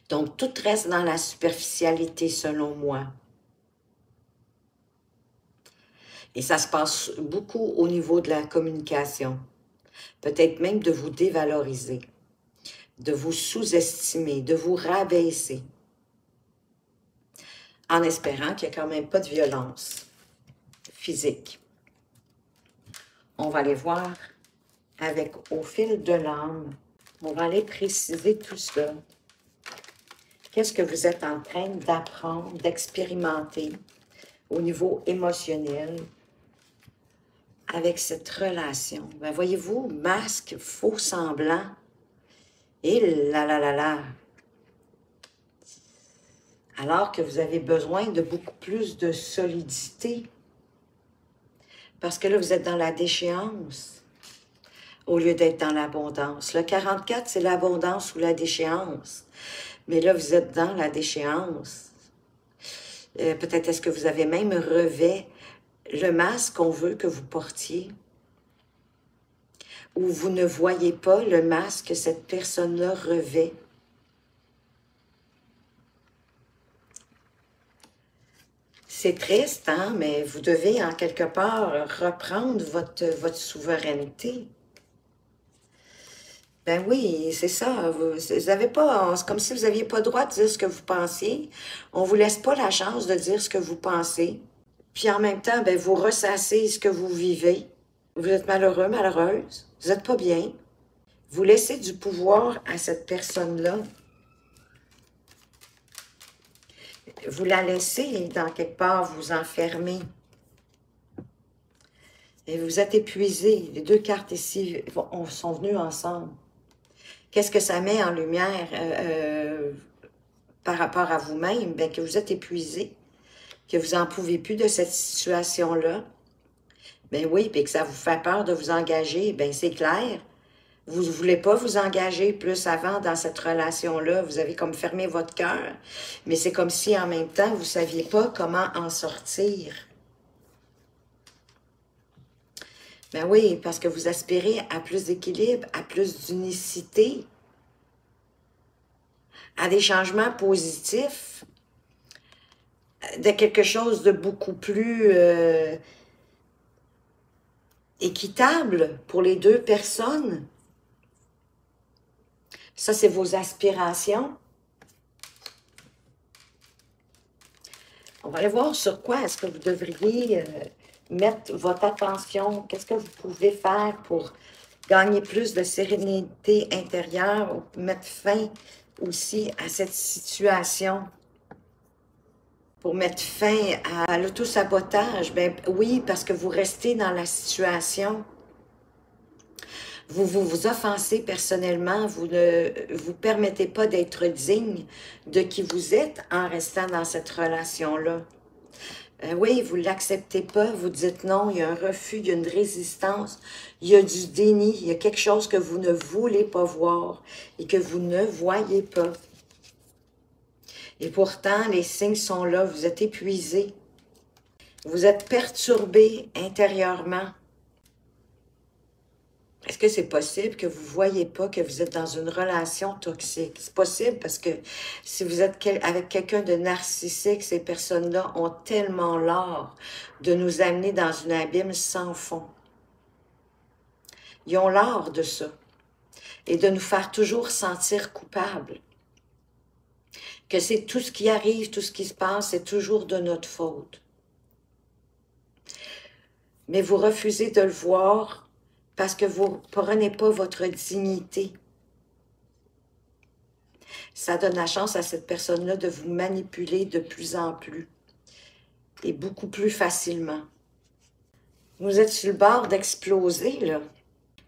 Speaker 1: Donc, tout reste dans la superficialité, selon moi. Et ça se passe beaucoup au niveau de la communication. Peut-être même de vous dévaloriser, de vous sous-estimer, de vous rabaisser, en espérant qu'il n'y a quand même pas de violence physique. On va aller voir avec au fil de l'âme. On va aller préciser tout cela. Qu'est-ce que vous êtes en train d'apprendre, d'expérimenter au niveau émotionnel avec cette relation? Ben, voyez-vous, masque, faux semblant, et là. Alors que vous avez besoin de beaucoup plus de solidité. Parce que là, vous êtes dans la déchéance au lieu d'être dans l'abondance. Le 44, c'est l'abondance ou la déchéance. Mais là, vous êtes dans la déchéance. Peut-être est-ce que vous avez même revêt le masque qu'on veut que vous portiez. Ou vous ne voyez pas le masque que cette personne-là revêt. C'est triste, hein, mais vous devez en quelque part reprendre votre souveraineté. Ben oui, c'est ça. Vous avez pas, c'est comme si vous n'aviez pas le droit de dire ce que vous pensiez. On ne vous laisse pas la chance de dire ce que vous pensez. Puis en même temps, ben, vous ressassez ce que vous vivez. Vous êtes malheureux, malheureuse. Vous n'êtes pas bien. Vous laissez du pouvoir à cette personne-là. Vous la laissez, dans quelque part, vous enfermer. Et vous êtes épuisé. Les deux cartes ici sont venues ensemble. Qu'est-ce que ça met en lumière par rapport à vous-même? Bien, que vous êtes épuisé, que vous n'en pouvez plus de cette situation-là. Bien oui, puis que ça vous fait peur de vous engager. Bien, c'est clair. Vous ne voulez pas vous engager plus avant dans cette relation-là. Vous avez comme fermé votre cœur. Mais c'est comme si en même temps, vous ne saviez pas comment en sortir. Ben oui, parce que vous aspirez à plus d'équilibre, à plus d'unicité, à des changements positifs, de quelque chose de beaucoup plus équitable pour les deux personnes. Ça, c'est vos aspirations. On va aller voir sur quoi est-ce que vous devriez mettre votre attention. Qu'est-ce que vous pouvez faire pour gagner plus de sérénité intérieure ou mettre fin aussi à cette situation? Pour mettre fin à l'autosabotage, ben oui, parce que vous restez dans la situation. Vous offensez personnellement, vous ne vous permettez pas d'être digne de qui vous êtes en restant dans cette relation-là. Oui, vous ne l'acceptez pas, vous dites non, il y a un refus, il y a une résistance, il y a du déni, il y a quelque chose que vous ne voulez pas voir et que vous ne voyez pas. Et pourtant, les signes sont là, vous êtes épuisé, vous êtes perturbé intérieurement. Est-ce que c'est possible que vous ne voyez pas que vous êtes dans une relation toxique? C'est possible parce que si vous êtes avec quelqu'un de narcissique, ces personnes-là ont tellement l'art de nous amener dans un abîme sans fond. Ils ont l'art de ça et de nous faire toujours sentir coupables. Que c'est tout ce qui arrive, tout ce qui se passe, c'est toujours de notre faute. Mais vous refusez de le voir parce que vous ne prenez pas votre dignité. Ça donne la chance à cette personne-là de vous manipuler de plus en plus et beaucoup plus facilement. Vous êtes sur le bord d'exploser, là,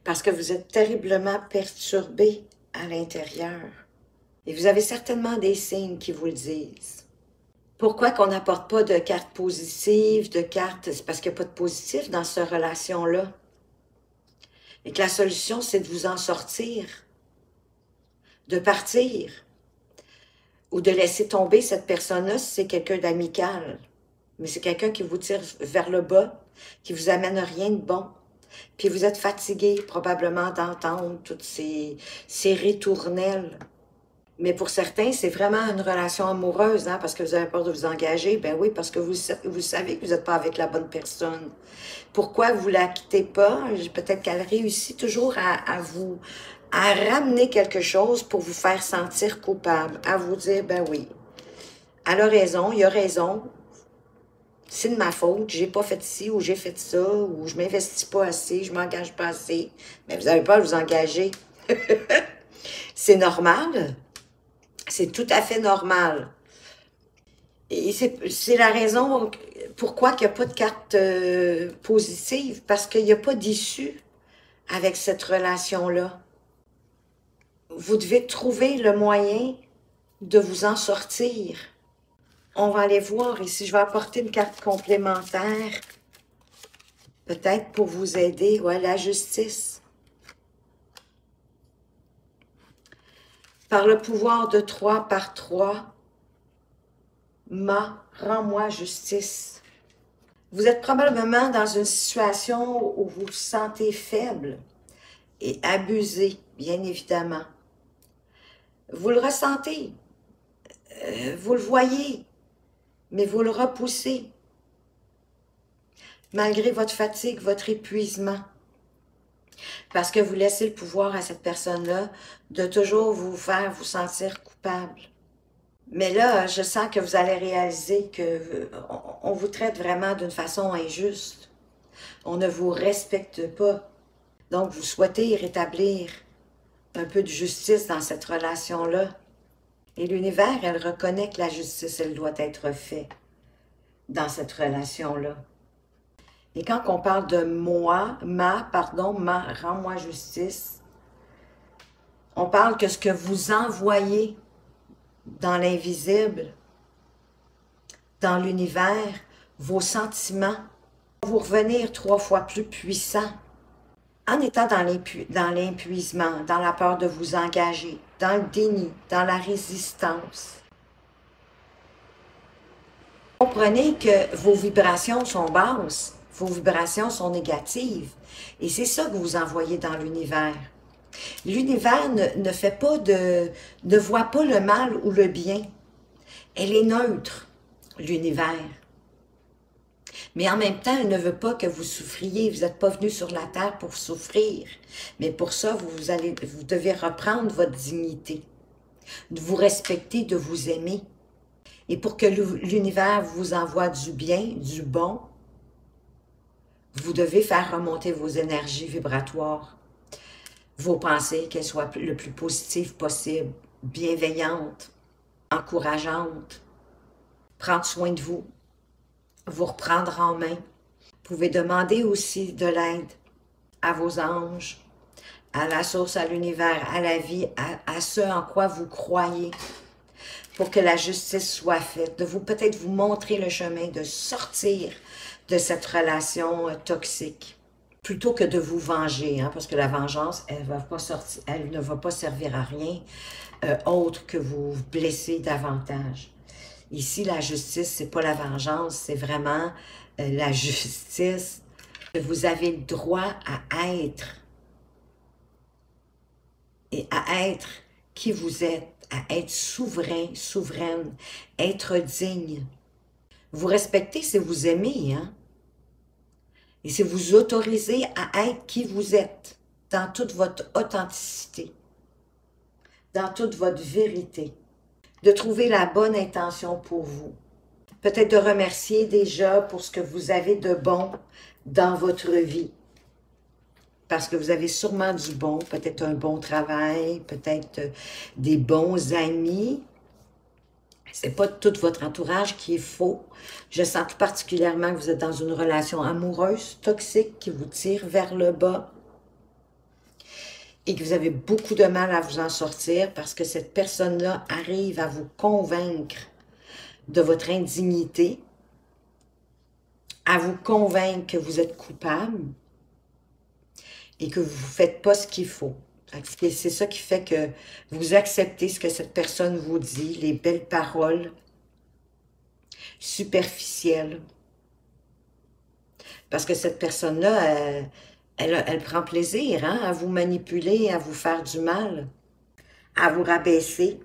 Speaker 1: parce que vous êtes terriblement perturbé à l'intérieur. Et vous avez certainement des signes qui vous le disent. Pourquoi qu'on n'apporte pas de cartes positives, de cartes... C'est parce qu'il n'y a pas de positif dans cette relation-là. Et que la solution, c'est de vous en sortir, de partir, ou de laisser tomber cette personne-là si c'est quelqu'un d'amical. Mais c'est quelqu'un qui vous tire vers le bas, qui vous amène rien de bon. Puis vous êtes fatigué probablement d'entendre toutes ces ritournelles. Mais pour certains, c'est vraiment une relation amoureuse, hein, parce que vous avez peur de vous engager. Ben oui, parce que vous savez que vous n'êtes pas avec la bonne personne. Pourquoi vous ne la quittez pas? Peut-être qu'elle réussit toujours à ramener quelque chose pour vous faire sentir coupable, à vous dire, ben oui, elle a raison, il a raison, c'est de ma faute, j'ai pas fait ci ou j'ai fait ça, ou je m'investis pas assez, je m'engage pas assez. Mais vous n'avez pas à vous engager. C'est normal. C'est tout à fait normal. Et c'est la raison pourquoi il n'y a pas de carte positive, parce qu'il n'y a pas d'issue avec cette relation-là. Vous devez trouver le moyen de vous en sortir. On va aller voir ici, je vais apporter une carte complémentaire, peut-être pour vous aider, ouais, la justice. Par le pouvoir de 3 par 3, rends-moi justice. Vous êtes probablement dans une situation où vous vous sentez faible et abusé, bien évidemment. Vous le ressentez, vous le voyez, mais vous le repoussez, malgré votre fatigue, votre épuisement. Parce que vous laissez le pouvoir à cette personne-là de toujours vous faire vous sentir coupable. Mais là, je sens que vous allez réaliser qu'on vous traite vraiment d'une façon injuste. On ne vous respecte pas. Donc, vous souhaitez rétablir un peu de justice dans cette relation-là. Et l'univers, elle reconnaît que la justice, elle doit être faite dans cette relation-là. Et quand on parle de moi, rends-moi justice, on parle que ce que vous envoyez dans l'invisible, dans l'univers, vos sentiments, vont vous revenir 3 fois plus puissants. En étant dans l'épuisement, dans la peur de vous engager, dans le déni, dans la résistance. Comprenez que vos vibrations sont basses, vos vibrations sont négatives. Et c'est ça que vous envoyez dans l'univers. L'univers ne fait pas ne voit pas le mal ou le bien. Elle est neutre, l'univers. Mais en même temps, elle ne veut pas que vous souffriez. Vous n'êtes pas venu sur la terre pour souffrir. Mais pour ça, vous devez reprendre votre dignité, de vous respecter, de vous aimer. Et pour que l'univers vous envoie du bien, du bon, vous devez faire remonter vos énergies vibratoires, vos pensées, qu'elles soient le plus positives possible, bienveillantes, encourageantes, prendre soin de vous, vous reprendre en main. Vous pouvez demander aussi de l'aide à vos anges, à la source, à l'univers, à la vie, à ce en quoi vous croyez, pour que la justice soit faite, de peut-être vous montrer le chemin, de sortir de cette relation toxique, plutôt que de vous venger, hein, parce que la vengeance, elle ne va pas servir à rien autre que vous blesser davantage. Ici, la justice, c'est pas la vengeance, c'est vraiment la justice. Vous avez le droit à être, et à être qui vous êtes, à être souverain, souveraine, être digne. Vous respectez, c'est vous aimer, hein? Et c'est vous autoriser à être qui vous êtes, dans toute votre authenticité, dans toute votre vérité, de trouver la bonne intention pour vous. Peut-être de remercier déjà pour ce que vous avez de bon dans votre vie. Parce que vous avez sûrement du bon, peut-être un bon travail, peut-être des bons amis. C'est pas tout votre entourage qui est faux. Je sens tout particulièrement que vous êtes dans une relation amoureuse, toxique, qui vous tire vers le bas. et que vous avez beaucoup de mal à vous en sortir parce que cette personne-là arrive à vous convaincre de votre indignité, à vous convaincre que vous êtes coupable et que vous ne faites pas ce qu'il faut. C'est ça qui fait que vous acceptez ce que cette personne vous dit, les belles paroles superficielles. Parce que cette personne-là, elle prend plaisir hein, à vous manipuler, à vous faire du mal, à vous rabaisser,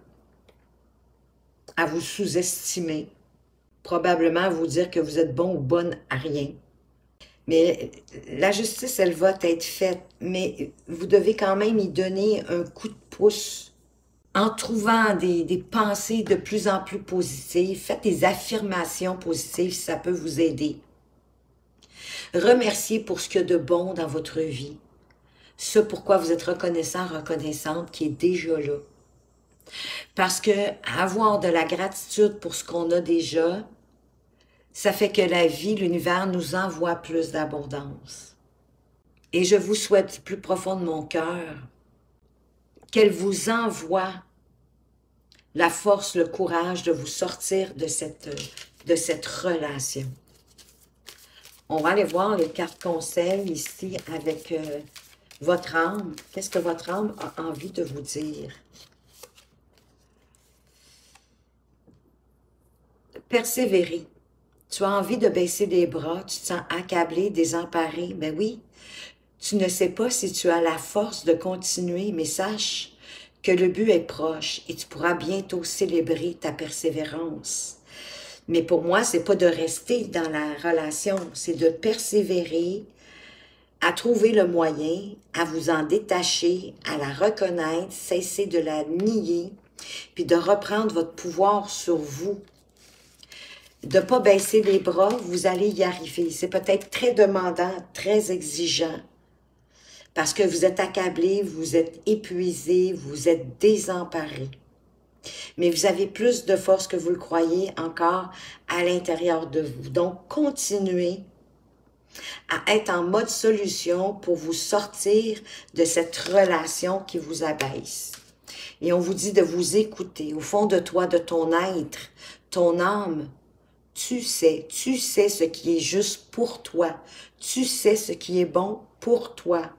Speaker 1: à vous sous-estimer, probablement à vous dire que vous êtes bon ou bonne à rien. Mais la justice, elle va être faite, mais vous devez quand même y donner un coup de pouce en trouvant des pensées de plus en plus positives. Faites des affirmations positives si ça peut vous aider. Remerciez pour ce qu'il y a de bon dans votre vie. Ce pourquoi vous êtes reconnaissant, reconnaissante qui est déjà là. Parce que avoir de la gratitude pour ce qu'on a déjà, ça fait que la vie, l'univers nous envoie plus d'abondance. Et je vous souhaite du plus profond de mon cœur qu'elle vous envoie la force, le courage de vous sortir de cette relation. On va aller voir les cartes conseils ici avec votre âme. Qu'est-ce que votre âme a envie de vous dire? Persévérer. Tu as envie de baisser les bras, tu te sens accablé, désemparé. Ben oui, tu ne sais pas si tu as la force de continuer, mais sache que le but est proche et tu pourras bientôt célébrer ta persévérance. Mais pour moi, c'est pas de rester dans la relation, c'est de persévérer, à trouver le moyen, à vous en détacher, à la reconnaître, cesser de la nier, puis de reprendre votre pouvoir sur vous. De ne pas baisser les bras, vous allez y arriver. C'est peut-être très demandant, très exigeant, parce que vous êtes accablé, vous êtes épuisé, vous êtes désemparé. Mais vous avez plus de force que vous le croyez encore à l'intérieur de vous. Donc, continuez à être en mode solution pour vous sortir de cette relation qui vous abaisse. Et on vous dit de vous écouter. Au fond de toi, de ton être, ton âme, tu sais ce qui est juste pour toi. Tu sais ce qui est bon pour toi.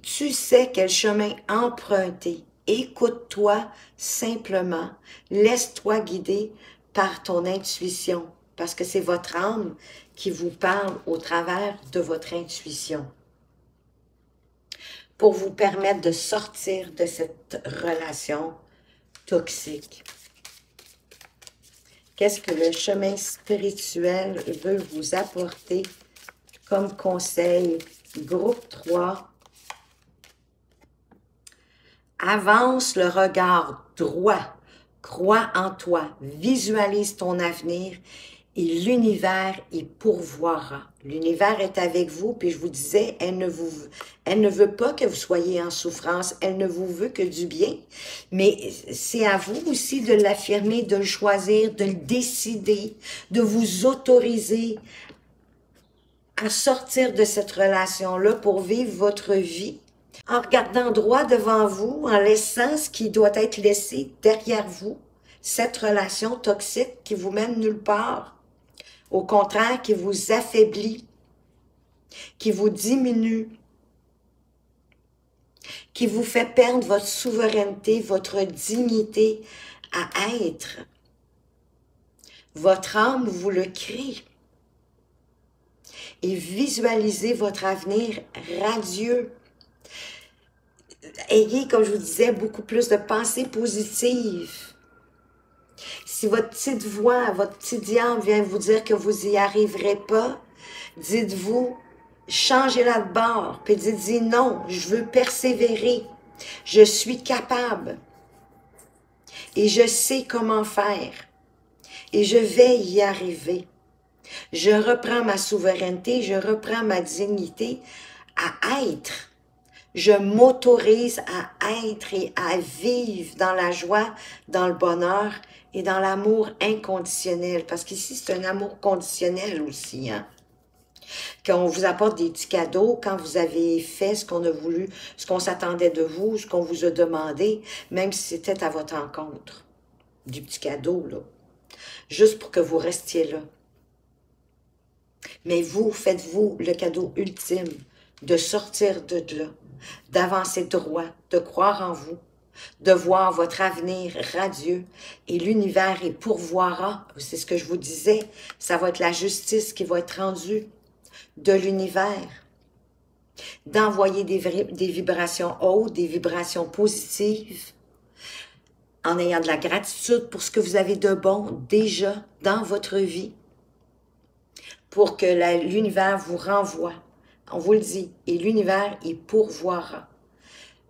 Speaker 1: Tu sais quel chemin emprunter. Écoute-toi simplement. Laisse-toi guider par ton intuition. Parce que c'est votre âme qui vous parle au travers de votre intuition. Pour vous permettre de sortir de cette relation toxique. Qu'est-ce que le chemin spirituel veut vous apporter comme conseil? Groupe 3. Avance le regard droit. Crois en toi. Visualise ton avenir et l'univers y pourvoira. L'univers est avec vous, puis je vous disais, elle ne veut pas que vous soyez en souffrance, elle ne vous veut que du bien, mais c'est à vous aussi de l'affirmer, de le choisir, de le décider, de vous autoriser à sortir de cette relation-là pour vivre votre vie, en regardant droit devant vous, en laissant ce qui doit être laissé derrière vous, cette relation toxique qui vous mène nulle part, au contraire, qui vous affaiblit, qui vous diminue, qui vous fait perdre votre souveraineté, votre dignité à être. Votre âme vous le crie. Et visualisez votre avenir radieux. Ayez, comme je vous disais, beaucoup plus de pensées positives. Si votre petite voix, votre petit diable vient vous dire que vous n'y arriverez pas, dites-vous, changez-la de bord, puis dites-y non, je veux persévérer, je suis capable et je sais comment faire et je vais y arriver. Je reprends ma souveraineté, je reprends ma dignité à être. Je m'autorise à être et à vivre dans la joie, dans le bonheur et dans l'amour inconditionnel. Parce qu'ici, c'est un amour conditionnel aussi. Hein? Qu'on vous apporte des petits cadeaux quand vous avez fait ce qu'on a voulu, ce qu'on s'attendait de vous, ce qu'on vous a demandé, même si c'était à votre encontre. Du petit cadeau, là. Juste pour que vous restiez là. Mais vous, faites-vous le cadeau ultime de sortir de là, d'avancer droit, de croire en vous, de voir votre avenir radieux et l'univers y pourvoira. C'est ce que je vous disais, ça va être la justice qui va être rendue de l'univers. D'envoyer des vibrations hautes, des vibrations positives, en ayant de la gratitude pour ce que vous avez de bon déjà dans votre vie, pour que l'univers vous renvoie. On vous le dit, et l'univers y pourvoira.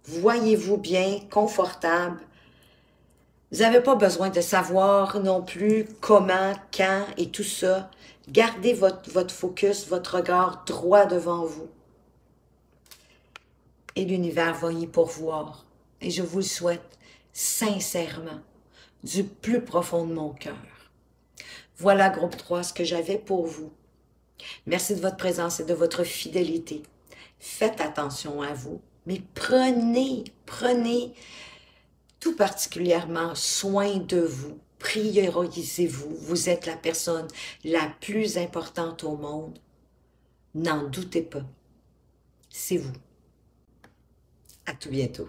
Speaker 1: Voyez-vous bien, confortable. Vous n'avez pas besoin de savoir non plus comment, quand et tout ça. Gardez votre focus, votre regard droit devant vous. Et l'univers va y pourvoir. Et je vous le souhaite sincèrement, du plus profond de mon cœur. Voilà, groupe 3, ce que j'avais pour vous. Merci de votre présence et de votre fidélité. Faites attention à vous, mais prenez tout particulièrement soin de vous. Priorisez-vous. Vous êtes la personne la plus importante au monde. N'en doutez pas. C'est vous. À tout bientôt.